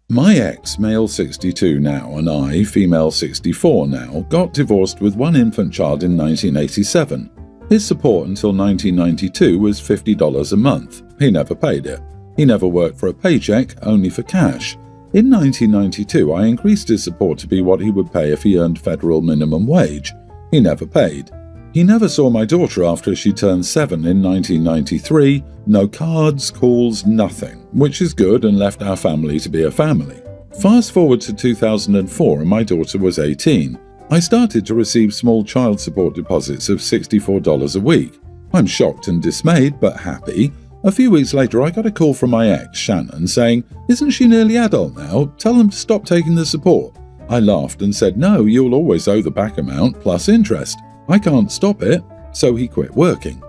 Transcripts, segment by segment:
My ex, male 62 now, and I, female 64 now, got divorced with one infant child in 1987. His support until 1992 was $50 a month. He never paid it. He never worked for a paycheck, only for cash. In 1992, I increased his support to be what he would pay if he earned federal minimum wage. He never paid. He never saw my daughter after she turned 7 in 1993, no cards, calls, nothing, which is good and left our family to be a family. Fast forward to 2004 and my daughter was 18. I started to receive small child support deposits of $64 a week. I'm shocked and dismayed, but happy. A few weeks later I got a call from my ex, Shannon, saying, "Isn't she nearly adult now? Tell them to stop taking the support." I laughed and said, "No, you'll always owe the back amount plus interest. I can't stop it," so he quit working.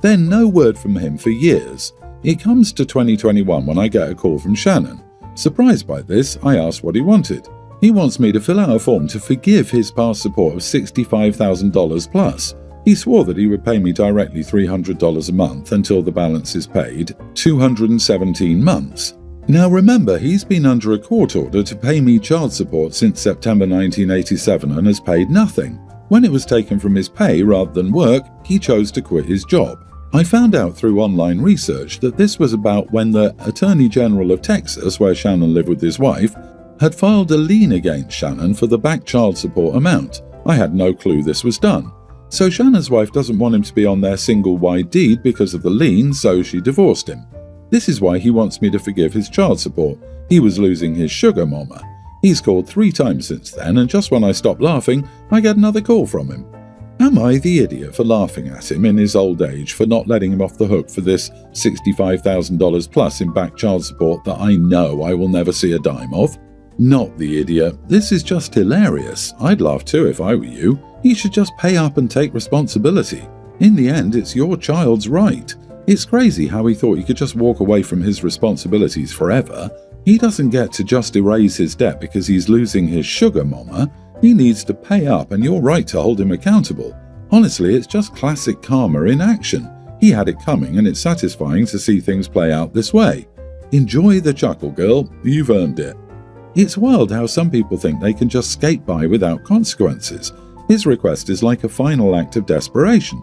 Then no word from him for years. It comes to 2021 when I get a call from Shannon. Surprised by this, I asked what he wanted. He wants me to fill out a form to forgive his past support of $65,000 plus. He swore that he would pay me directly $300 a month until the balance is paid, 217 months. Now remember, he's been under a court order to pay me child support since September 1987 and has paid nothing. When it was taken from his pay rather than work, he chose to quit his job. I found out through online research that this was about when the Attorney General of Texas, where Shannon lived with his wife, had filed a lien against Shannon for the back child support amount. I had no clue this was done. So Shannon's wife doesn't want him to be on their single-wide deed because of the lien, so she divorced him. This is why he wants me to forgive his child support. He was losing his sugar mama. He's called 3 times since then, and just when I stop laughing, I get another call from him. Am I the idiot for laughing at him in his old age for not letting him off the hook for this $65,000 plus in back child support that I know I will never see a dime of? Not the idiot. This is just hilarious. I'd laugh too if I were you. He should just pay up and take responsibility. In the end, it's your child's right. It's crazy how he thought he could just walk away from his responsibilities forever. He doesn't get to just erase his debt because he's losing his sugar mama. He needs to pay up, and you're right to hold him accountable. Honestly, it's just classic karma in action. He had it coming, and it's satisfying to see things play out this way. Enjoy the chuckle, girl. You've earned it. It's wild how some people think they can just skate by without consequences. His request is like a final act of desperation.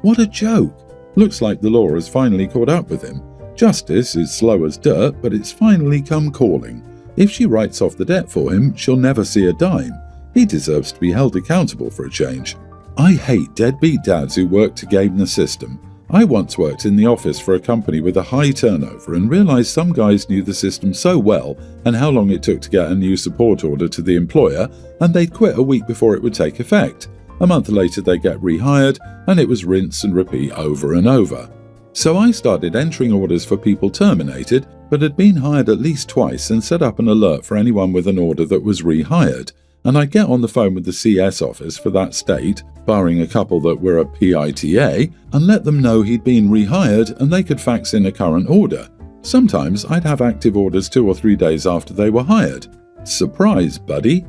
What a joke. Looks like the law has finally caught up with him. Justice is slow as dirt, but it's finally come calling. If she writes off the debt for him, she'll never see a dime. He deserves to be held accountable for a change. I hate deadbeat dads who work to game the system. I once worked in the office for a company with a high turnover and realized some guys knew the system so well and how long it took to get a new support order to the employer, and they'd quit a week before it would take effect. A month later they'd get rehired, and it was rinse and repeat over and over. So I started entering orders for people terminated, but had been hired at least twice, and set up an alert for anyone with an order that was rehired. And I'd get on the phone with the CS office for that state, barring a couple that were a PITA, and let them know he'd been rehired and they could fax in a current order. Sometimes I'd have active orders 2 or 3 days after they were hired. Surprise, buddy.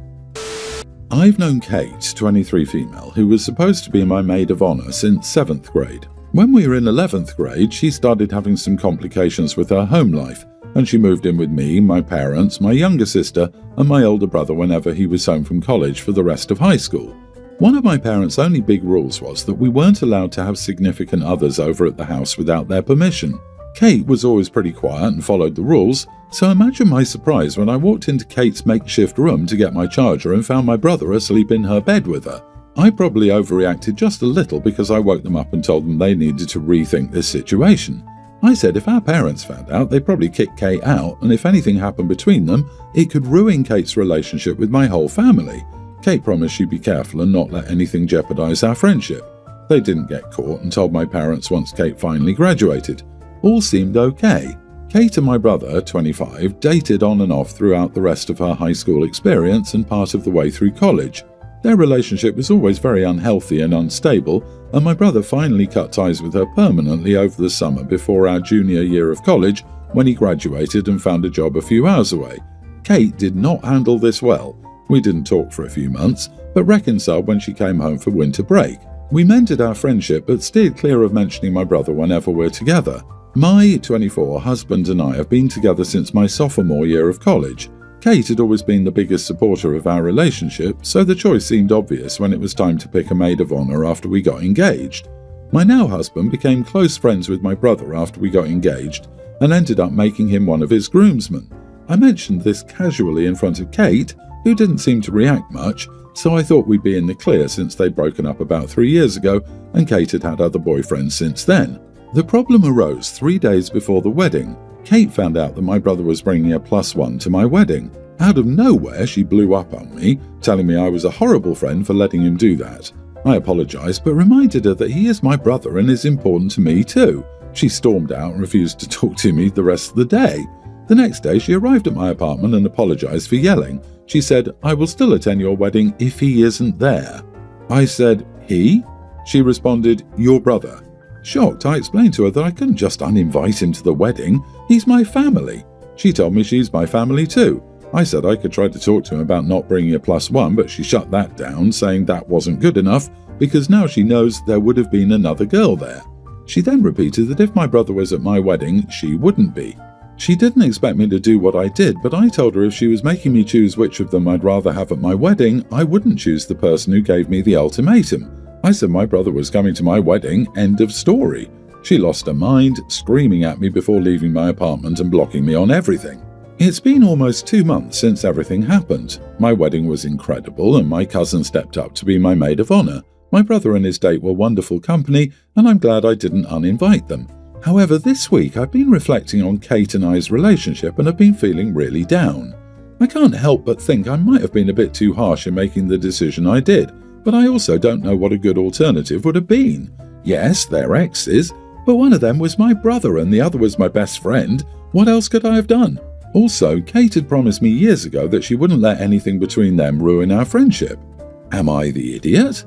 I've known Kate, 23 female, who was supposed to be my maid of honor since 7th grade. When we were in 11th grade, she started having some complications with her home life, and she moved in with me, my parents, my younger sister, and my older brother whenever he was home from college for the rest of high school. One of my parents' only big rules was that we weren't allowed to have significant others over at the house without their permission. Kate was always pretty quiet and followed the rules, so imagine my surprise when I walked into Kate's makeshift room to get my charger and found my brother asleep in her bed with her. I probably overreacted just a little because I woke them up and told them they needed to rethink this situation. I said if our parents found out, they'd probably kick Kate out, and if anything happened between them, it could ruin Kate's relationship with my whole family. Kate promised she'd be careful and not let anything jeopardize our friendship. They didn't get caught and told my parents once Kate finally graduated. All seemed okay. Kate and my brother, 25, dated on and off throughout the rest of her high school experience and part of the way through college. Their relationship was always very unhealthy and unstable, and my brother finally cut ties with her permanently over the summer before our junior year of college, when he graduated and found a job a few hours away. Kate did not handle this well. We didn't talk for a few months, but reconciled when she came home for winter break. We mended our friendship but steered clear of mentioning my brother whenever we're together. My 24 husband and I have been together since my sophomore year of college. Kate had always been the biggest supporter of our relationship, so the choice seemed obvious when it was time to pick a maid of honor after we got engaged. My now husband became close friends with my brother after we got engaged and ended up making him one of his groomsmen. I mentioned this casually in front of Kate, who didn't seem to react much, so I thought we'd be in the clear since they'd broken up about 3 years ago and Kate had had other boyfriends since then. The problem arose 3 days before the wedding. Kate found out that my brother was bringing a +1 to my wedding. Out of nowhere, she blew up on me, telling me I was a horrible friend for letting him do that. I apologized, but reminded her that he is my brother and is important to me too. She stormed out and refused to talk to me the rest of the day. The next day, she arrived at my apartment and apologized for yelling. She said, "I will still attend your wedding if he isn't there." I said, "He?" She responded, "Your brother." Shocked, I explained to her that I couldn't just uninvite him to the wedding. He's my family. She told me she's my family too. I said I could try to talk to him about not bringing a +1, but she shut that down, saying that wasn't good enough because now she knows there would have been another girl there. She then repeated that if my brother was at my wedding, she wouldn't be. She didn't expect me to do what I did, but I told her if she was making me choose which of them I'd rather have at my wedding, I wouldn't choose the person who gave me the ultimatum. I said my brother was coming to my wedding, end of story. She lost her mind, screaming at me before leaving my apartment and blocking me on everything. It's been almost 2 months since everything happened. My wedding was incredible and my cousin stepped up to be my maid of honor. My brother and his date were wonderful company and I'm glad I didn't uninvite them. However, this week I've been reflecting on Kate and I's relationship and have been feeling really down. I can't help but think I might have been a bit too harsh in making the decision I did, but I also don't know what a good alternative would have been. Yes, they're exes, but one of them was my brother and the other was my best friend. What else could I have done? Also, Kate had promised me years ago that she wouldn't let anything between them ruin our friendship. Am I the idiot?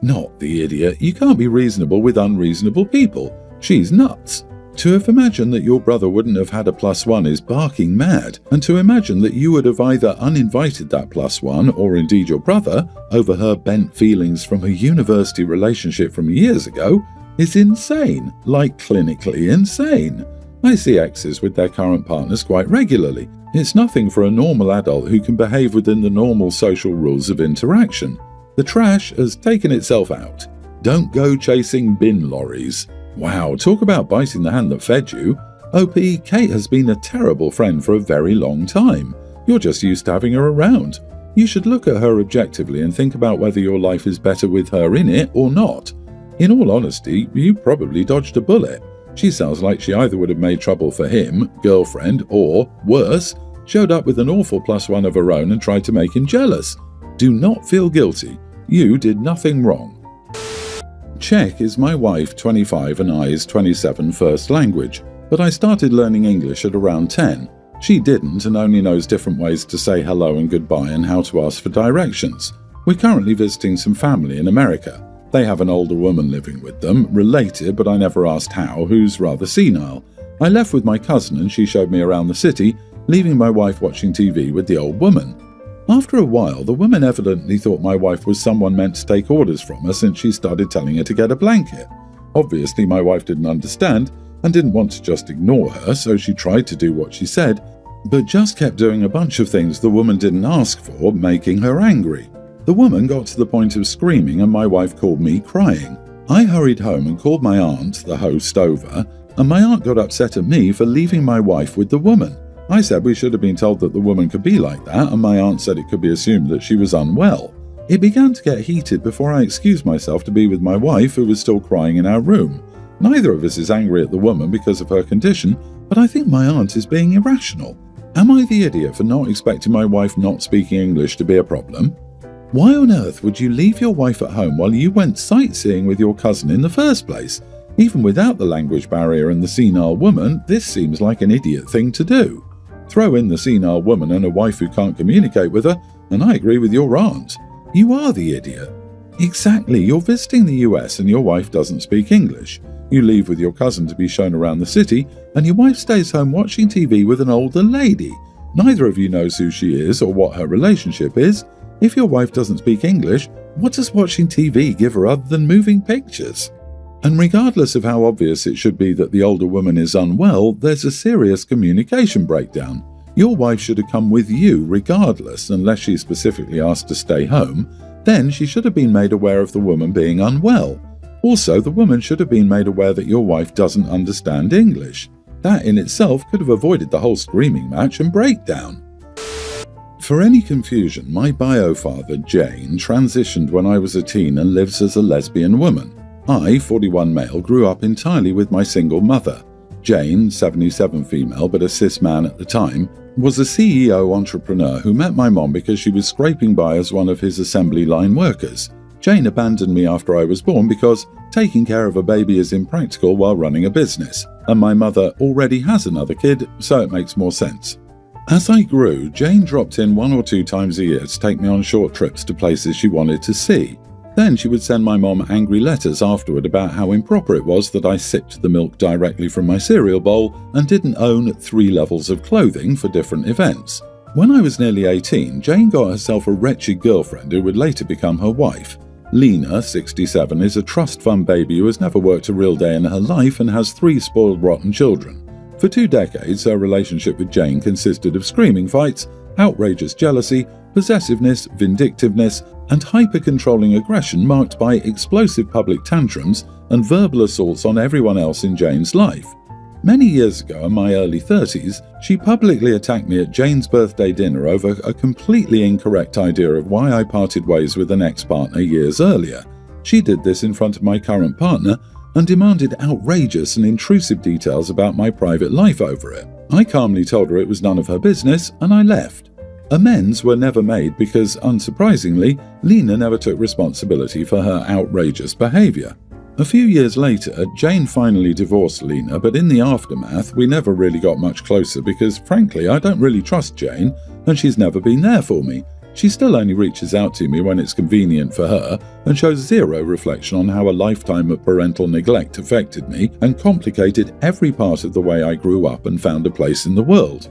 Not the idiot. You can't be reasonable with unreasonable people. She's nuts. To have imagined that your brother wouldn't have had a +1 is barking mad, and to imagine that you would have either uninvited that +1 or indeed your brother over her bent feelings from a university relationship from years ago is insane, like clinically insane. I see exes with their current partners quite regularly. It's nothing for a normal adult who can behave within the normal social rules of interaction. The trash has taken itself out. Don't go chasing bin lorries. Wow, talk about biting the hand that fed you. OP, Kate has been a terrible friend for a very long time. You're just used to having her around. You should look at her objectively and think about whether your life is better with her in it or not. In all honesty, you probably dodged a bullet. She sounds like she either would have made trouble for him, girlfriend, or, worse, showed up with an awful +1 of her own and tried to make him jealous. Do not feel guilty. You did nothing wrong. Czech is my wife, 25, and I is 27 first language, but I started learning English at around 10. She didn't and only knows different ways to say hello and goodbye and how to ask for directions. We're currently visiting some family in America. They have an older woman living with them, related but I never asked how, who's rather senile. I left with my cousin and she showed me around the city, leaving my wife watching TV with the old woman. After a while, the woman evidently thought my wife was someone meant to take orders from her since she started telling her to get a blanket. Obviously, my wife didn't understand and didn't want to just ignore her, so she tried to do what she said, but just kept doing a bunch of things the woman didn't ask for, making her angry. The woman got to the point of screaming and my wife called me crying. I hurried home and called my aunt, the host, over, and my aunt got upset at me for leaving my wife with the woman. I said we should have been told that the woman could be like that, and my aunt said it could be assumed that she was unwell. It began to get heated before I excused myself to be with my wife, who was still crying in our room. Neither of us is angry at the woman because of her condition, but I think my aunt is being irrational. Am I the idiot for not expecting my wife not speaking English to be a problem? Why on earth would you leave your wife at home while you went sightseeing with your cousin in the first place? Even without the language barrier and the senile woman, this seems like an idiot thing to do. Throw in the senile woman and a wife who can't communicate with her, and I agree with your aunt. You are the idiot. Exactly, you're visiting the US and your wife doesn't speak English. You leave with your cousin to be shown around the city, and your wife stays home watching TV with an older lady. Neither of you knows who she is or what her relationship is. If your wife doesn't speak English, what does watching TV give her other than moving pictures? And regardless of how obvious it should be that the older woman is unwell, there's a serious communication breakdown. Your wife should have come with you regardless, unless she specifically asked to stay home. Then she should have been made aware of the woman being unwell. Also, the woman should have been made aware that your wife doesn't understand English. That in itself could have avoided the whole screaming match and breakdown. For any confusion, my bio father, Jane, transitioned when I was a teen and lives as a lesbian woman. I, 41 male, grew up entirely with my single mother. Jane, 77 female but a cis man at the time, was a CEO entrepreneur who met my mom because she was scraping by as one of his assembly line workers. Jane abandoned me after I was born because taking care of a baby is impractical while running a business, and my mother already has another kid, so it makes more sense. As I grew, Jane dropped in 1 or 2 times a year to take me on short trips to places she wanted to see. Then she would send my mom angry letters afterward about how improper it was that I sipped the milk directly from my cereal bowl and didn't own 3 levels of clothing for different events. When I was nearly 18, Jane got herself a wretched girlfriend who would later become her wife. Lena, 67, is a trust fund baby who has never worked a real day in her life and has 3 spoiled rotten children. For 2 decades, her relationship with Jane consisted of screaming fights, outrageous jealousy, possessiveness, vindictiveness, and hyper-controlling aggression marked by explosive public tantrums and verbal assaults on everyone else in Jane's life. Many years ago, in my early 30s, she publicly attacked me at Jane's birthday dinner over a completely incorrect idea of why I parted ways with an ex-partner years earlier. She did this in front of my current partner and demanded outrageous and intrusive details about my private life over it. I calmly told her it was none of her business, and I left. Amends were never made because, unsurprisingly, Lena never took responsibility for her outrageous behavior. A few years later, Jane finally divorced Lena, but in the aftermath, we never really got much closer because, frankly, I don't really trust Jane, and she's never been there for me. She still only reaches out to me when it's convenient for her and shows zero reflection on how a lifetime of parental neglect affected me and complicated every part of the way I grew up and found a place in the world.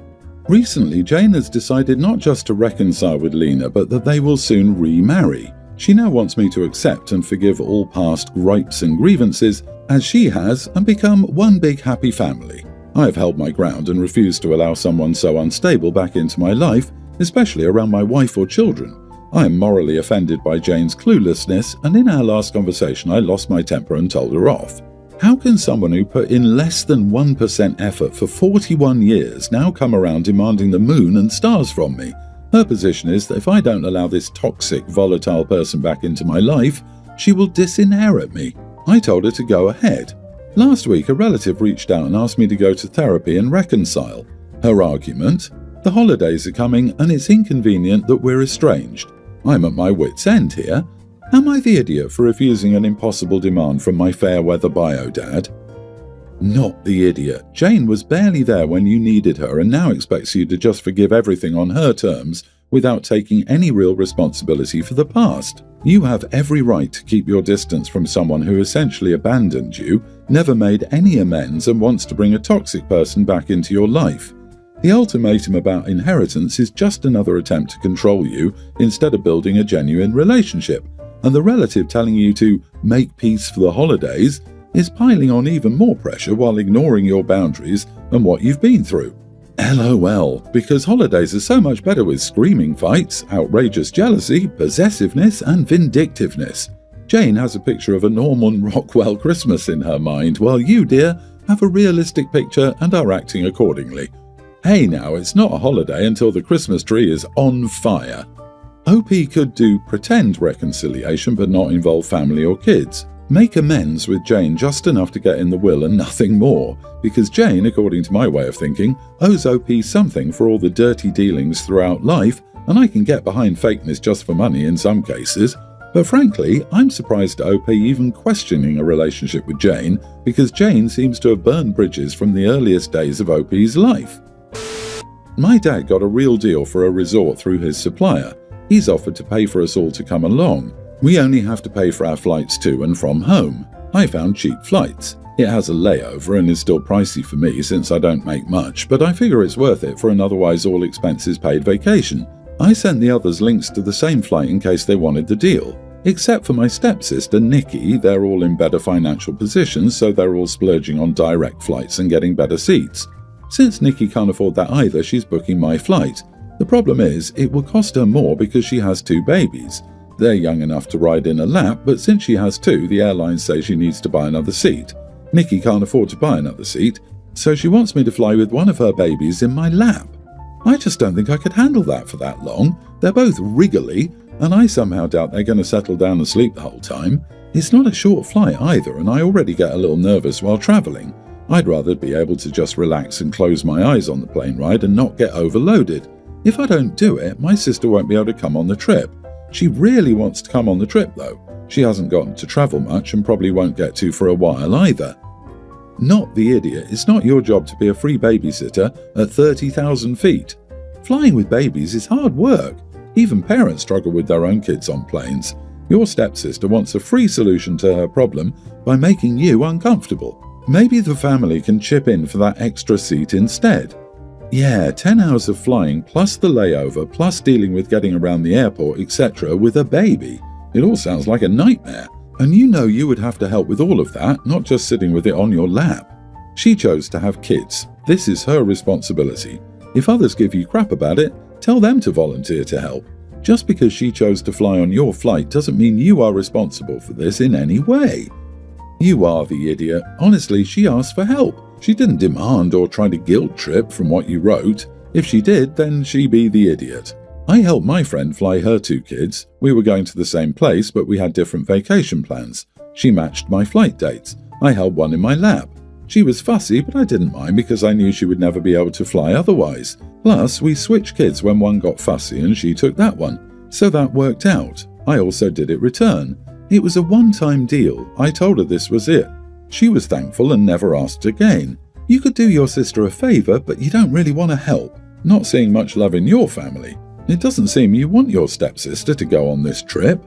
Recently, Jane has decided not just to reconcile with Lena, but that they will soon remarry. She now wants me to accept and forgive all past gripes and grievances, as she has, and become one big happy family. I have held my ground and refused to allow someone so unstable back into my life, especially around my wife or children. I am morally offended by Jane's cluelessness, and in our last conversation I lost my temper and told her off. How can someone who put in less than 1% effort for 41 years now come around demanding the moon and stars from me? Her position is that if I don't allow this toxic, volatile person back into my life, she will disinherit me. I told her to go ahead. Last week, a relative reached out and asked me to go to therapy and reconcile. Her argument? The holidays are coming and it's inconvenient that we're estranged. I'm at my wit's end here. Am I the idiot for refusing an impossible demand from my fair weather bio dad? Not the idiot. Jane was barely there when you needed her and now expects you to just forgive everything on her terms without taking any real responsibility for the past. You have every right to keep your distance from someone who essentially abandoned you, never made any amends, and wants to bring a toxic person back into your life. The ultimatum about inheritance is just another attempt to control you instead of building a genuine relationship, and the relative telling you to make peace for the holidays is piling on even more pressure while ignoring your boundaries and what you've been through. LOL, because holidays are so much better with screaming fights, outrageous jealousy, possessiveness, and vindictiveness. Jane has a picture of a Norman Rockwell Christmas in her mind, while you, dear, have a realistic picture and are acting accordingly. Hey now, it's not a holiday until the Christmas tree is on fire. OP could do pretend reconciliation but not involve family or kids. Make amends with Jane just enough to get in the will and nothing more, because Jane, according to my way of thinking, owes OP something for all the dirty dealings throughout life, and I can get behind fakeness just for money in some cases. But frankly, I'm surprised at OP even questioning a relationship with Jane, because Jane seems to have burned bridges from the earliest days of OP's life. My dad got a real deal for a resort through his supplier. He's offered to pay for us all to come along. We only have to pay for our flights to and from home. I found cheap flights. It has a layover and is still pricey for me since I don't make much, but I figure it's worth it for an otherwise all expenses paid vacation. I sent the others links to the same flight in case they wanted the deal. Except for my stepsister, Nikki, they're all in better financial positions, so they're all splurging on direct flights and getting better seats. Since Nikki can't afford that either, she's booking my flight. The problem is, it will cost her more because she has 2 babies. They're young enough to ride in a lap, but since she has 2, the airline says she needs to buy another seat. Nikki can't afford to buy another seat, so she wants me to fly with one of her babies in my lap. I just don't think I could handle that for that long. They're both wriggly, and I somehow doubt they're going to settle down and sleep the whole time. It's not a short flight either, and I already get a little nervous while travelling. I'd rather be able to just relax and close my eyes on the plane ride and not get overloaded. If I don't do it, my sister won't be able to come on the trip. She really wants to come on the trip though. She hasn't gotten to travel much and probably won't get to for a while either. Not the idiot. It's not your job to be a free babysitter at 30,000 feet. Flying with babies is hard work. Even parents struggle with their own kids on planes. Your stepsister wants a free solution to her problem by making you uncomfortable. Maybe the family can chip in for that extra seat instead. Yeah, 10 hours of flying plus the layover plus dealing with getting around the airport, etc. with a baby. It all sounds like a nightmare. And you know you would have to help with all of that, not just sitting with it on your lap. She chose to have kids. This is her responsibility. If others give you crap about it, tell them to volunteer to help. Just because she chose to fly on your flight doesn't mean you are responsible for this in any way. You are the idiot. Honestly, she asked for help. She didn't demand or try to guilt trip from what you wrote. If she did, then she be the idiot. I helped my friend fly her 2 kids. We were going to the same place, but we had different vacation plans. She matched my flight dates. I held one in my lap. She was fussy, but I didn't mind because I knew she would never be able to fly otherwise. Plus, we switched kids when one got fussy and she took that one. So that worked out. I also did it return. It was a one-time deal. I told her this was it. She was thankful and never asked again. You could do your sister a favour, but you don't really want to help. Not seeing much love in your family. It doesn't seem you want your stepsister to go on this trip.